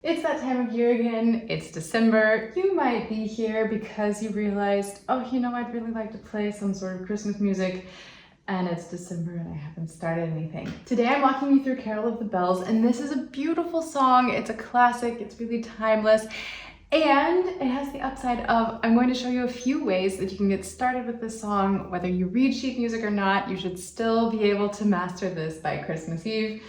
It's that time of year again. It's December. You might be here because you realized, oh, I'd really like to play some sort of Christmas music, and it's December and I haven't started anything. Today I'm walking you through Carol of the Bells, and this is a beautiful song. It's a classic. It's really timeless. And it has the upside of, I'm going to show you a few ways that you can get started with this song. Whether you read sheet music or not, you should still be able to master this by Christmas Eve.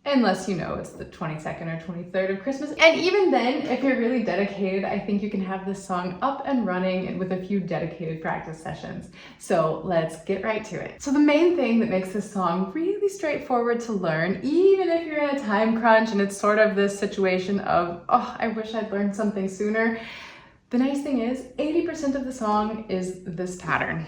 Unless you know it's the 22nd or 23rd of Christmas. And even then, if you're really dedicated, I think you can have this song up and running with a few dedicated practice sessions. So let's get right to it. So the main thing that makes this song really straightforward to learn, even if you're in a time crunch and it's sort of this situation of, oh, I wish I'd learned something sooner. The nice thing is 80% of the song is this pattern.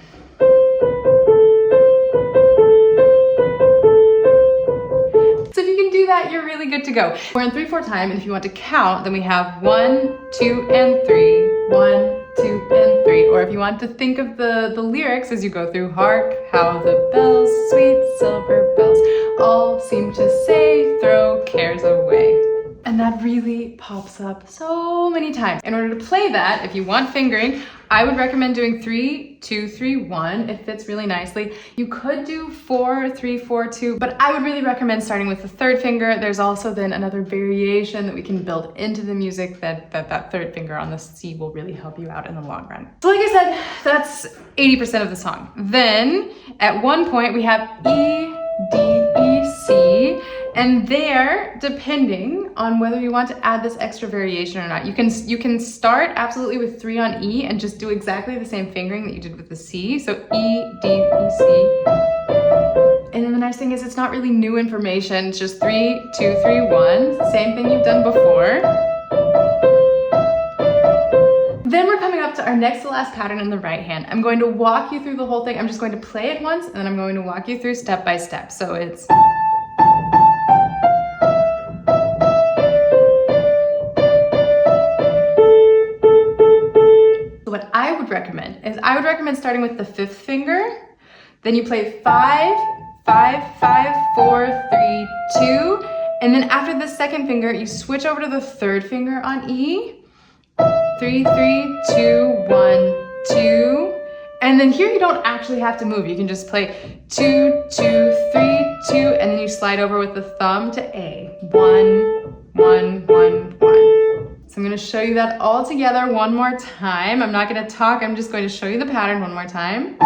So if you can do that, you're really good to go. We're in 3/4 time, and if you want to count, then we have 1, 2, and 3, 1, 2, and 3. Or if you want to think of the lyrics as you go through, hark how the bells, sweet silver bells, all seem to say, throw cares away. And that really pops up so many times. In order to play that, if you want fingering, I would recommend doing 3, 2, 3, 1. It fits really nicely. You could do 4, 3, 4, 2, but I would really recommend starting with the third finger. There's also then another variation that we can build into the music that third finger on the C will really help you out in the long run. So like I said, that's 80% of the song. Then at one point we have E, D, E, C, and there, depending on whether you want to add this extra variation or not, you can start absolutely with 3 on E and just do exactly the same fingering that you did with the C. So E, D, E, C. And then the nice thing is it's not really new information. It's just 3, 2, 3, 1. Same thing you've done before. Then we're coming up to our next to last pattern in the right hand. I'm going to walk you through the whole thing. I'm just going to play it once, and then I'm going to walk you through step by step. So it's... What I would recommend is starting with the 5th finger. Then you play 5, 5, 5, 4, 3, 2. And then after the 2nd finger, you switch over to the 3rd finger on E. 3, 3, 2, 1, 2. And then here you don't actually have to move. You can just play 2, 2, 3, 2, and then you slide over with the thumb to A. 1, 1, 1, 1. So I'm going to show you that all together one more time. I'm not going to talk, I'm just going to show you the pattern one more time.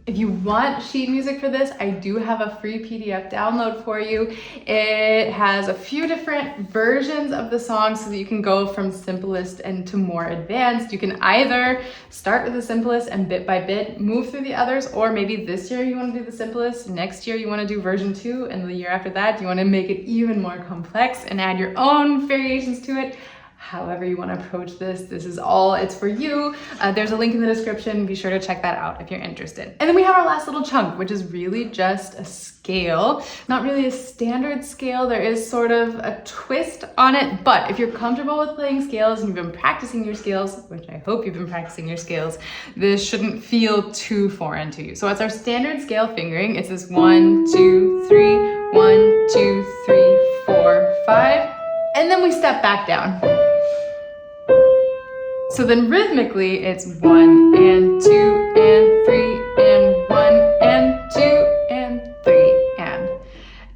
If you want sheet music for this, I do have a free PDF download for you. It has a few different versions of the song so that you can go from simplest and to more advanced. You can either start with the simplest and bit by bit move through the others, or maybe this year you want to do the simplest, next year you want to do version 2, and the year after that you want to make it even more complex and add your own variations to it. However you want to approach this, it's for you. There's a link in the description. Be sure to check that out if you're interested. And then we have our last little chunk, which is really just a scale. Not really a standard scale. There is sort of a twist on it, but if you're comfortable with playing scales and you've been practicing your scales, which I hope you've been practicing your scales, this shouldn't feel too foreign to you. So it's our standard scale fingering. It's this 1, 2, 3, 1, 2, 3, 4, 5, and then we step back down. So then rhythmically, it's 1 and 2 and 3 and 1 and 2 and 3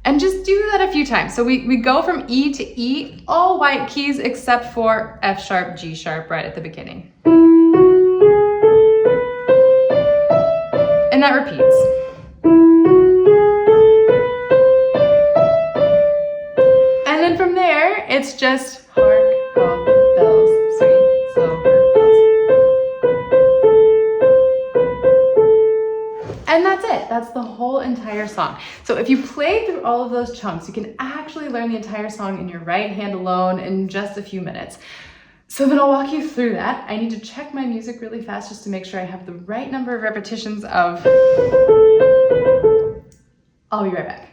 and just do that a few times. So we go from E to E, all white keys except for F sharp, G sharp right at the beginning. And that repeats. And then from there, it's just hark how the bells, sweet silver bells. And that's it. That's the whole entire song. So if you play through all of those chunks, you can actually learn the entire song in your right hand alone in just a few minutes. So then I'll walk you through that. I need to check my music really fast just to make sure I have the right number of repetitions of... I'll be right back.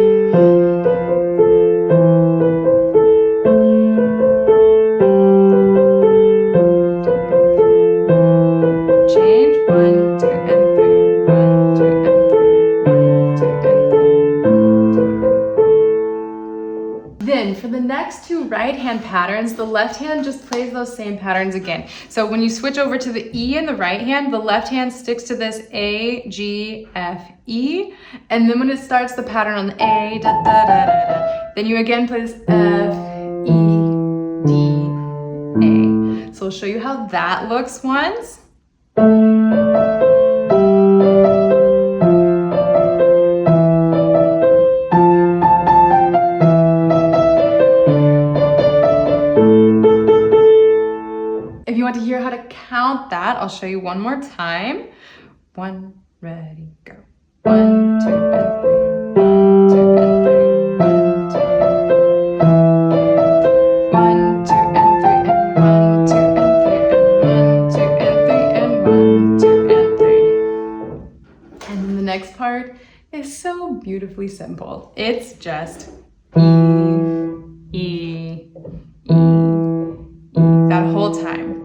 Change, 1, 2, and 3, 1, 2, and 3, 1, 2, and 3, 1, 2, and 3. Then for the next two right hand patterns, the left hand just plays those same patterns again. So when you switch over to the E in the right hand, the left hand sticks to this A, G, F, E. And then when it starts the pattern on the A, da, da, da, da, da, then you again play this F, E, D, A. So I'll show you how that looks once. If you want to hear how to count that, I'll show you one more time. 1, ready, go. 1, 2, and 3. part is so beautifully simple. It's just E, E, E, that whole time.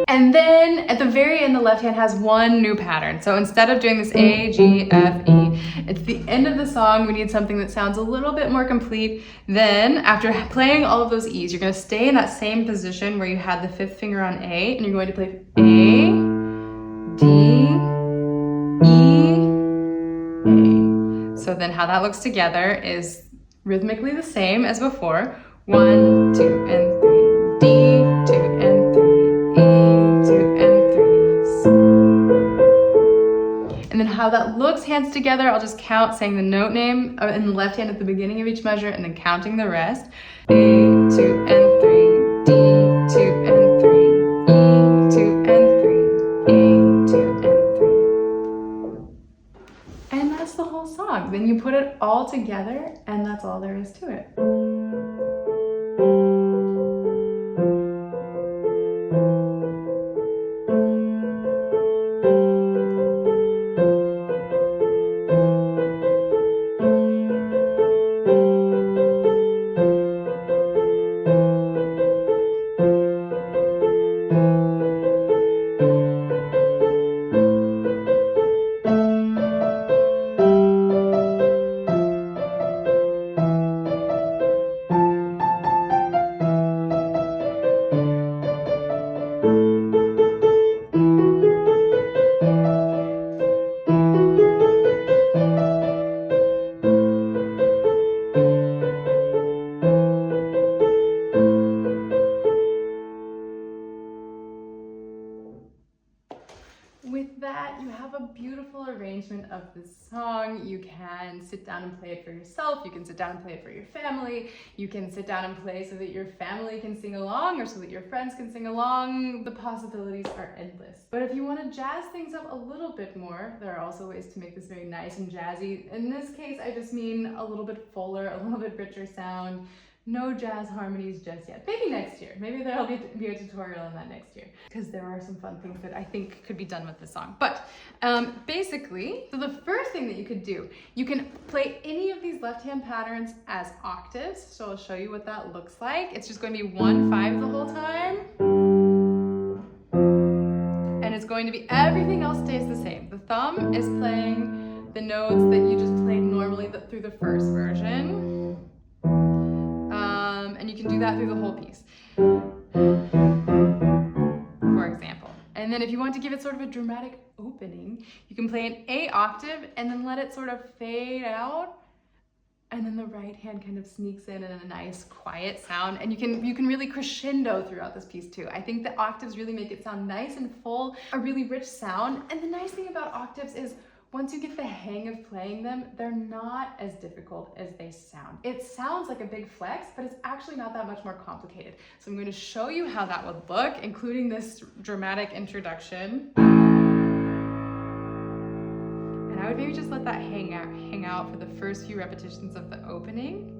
And then at the very end, the left hand has one new pattern. So instead of doing this A, G, F, E, it's the end of the song. We need something that sounds a little bit more complete. Then after playing all of those E's, you're gonna stay in that same position where you had the fifth finger on A, and you're going to play A, D, E, A. So then how that looks together is rhythmically the same as before. 1, 2, and 3, D, 2, and 3, E, 2, and 3. And then how that looks hands together, I'll just count saying the note name in the left hand at the beginning of each measure and then counting the rest. A, 2, and 3, D, 2, and 3, E, 2, and 3, A, 2, and 3. And that's the whole song. Then you put it all together and that's all there is to it. With that, you have a beautiful arrangement of this song. You can sit down and play it for yourself. You can sit down and play it for your family. You can sit down and play so that your family can sing along or so that your friends can sing along. The possibilities are endless. But if you want to jazz things up a little bit more, there are also ways to make this very nice and jazzy. In this case, I just mean a little bit fuller, a little bit richer sound. No jazz harmonies just yet. Maybe next year. Maybe there'll be a tutorial on that next year, because there are some fun things that I think could be done with this song. But basically, so the first thing that you could do, you can play any of these left-hand patterns as octaves. So I'll show you what that looks like. It's just going to be 1/5 the whole time. And it's going to be, everything else stays the same. The thumb is playing the notes that you just played normally through the first version. And you can do that through the whole piece, for example. And then if you want to give it sort of a dramatic opening, you can play an A octave and then let it sort of fade out. And then the right hand kind of sneaks in a nice quiet sound. And you can really crescendo throughout this piece too. I think the octaves really make it sound nice and full, a really rich sound. And the nice thing about octaves is once you get the hang of playing them, they're not as difficult as they sound. It sounds like a big flex, but it's actually not that much more complicated. So I'm going to show you how that would look, including this dramatic introduction. And I would maybe just let that hang out for the first few repetitions of the opening.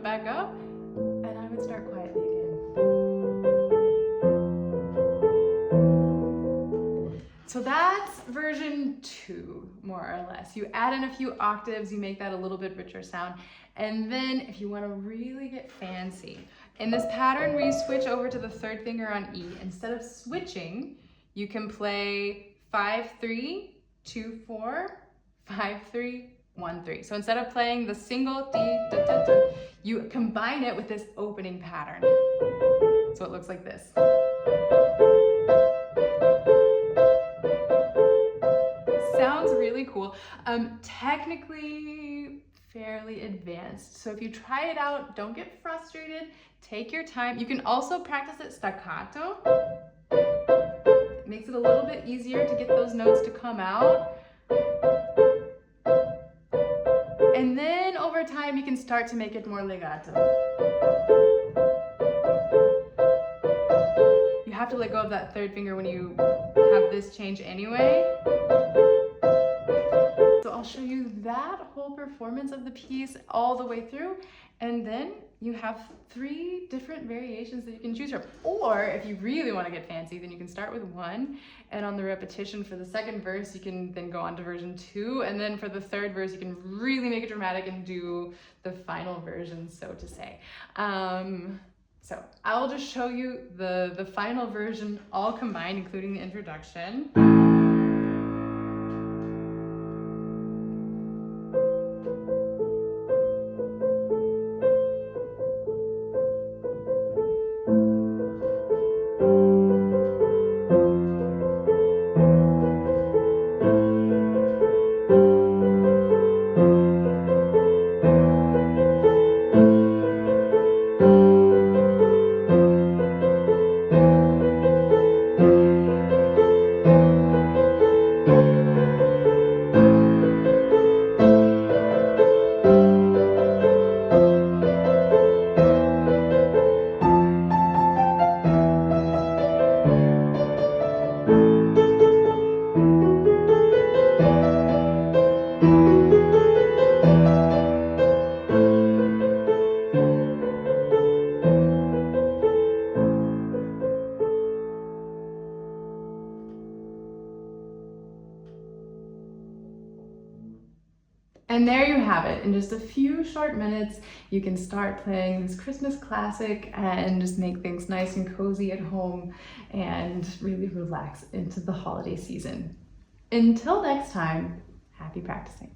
Back up, and I would start quietly again. So that's version 2, more or less. You add in a few octaves, you make that a little bit richer sound, and then if you want to really get fancy, in this pattern where you switch over to the third finger on E, instead of switching, you can play 5-3 2, 4, 5, 3, 1, 3. So instead of playing the single D, da, da, da, you combine it with this opening pattern. So it looks like this. Sounds really cool. Technically fairly advanced. So if you try it out, don't get frustrated. Take your time. You can also practice it staccato. It makes it a little bit easier to get those notes to come out. And then over time, you can start to make it more legato. You have to let go of that third finger when you have this change anyway. So I'll show you that whole performance of the piece all the way through, and then you have 3 different variations that you can choose from. Or if you really want to get fancy, then you can start with 1, and on the repetition for the second verse, you can then go on to version 2, and then for the third verse, you can really make it dramatic and do the final version, so to say. So I'll just show you the final version all combined, including the introduction. And there you have it. In just a few short minutes, you can start playing this Christmas classic and just make things nice and cozy at home and really relax into the holiday season. Until next time, happy practicing.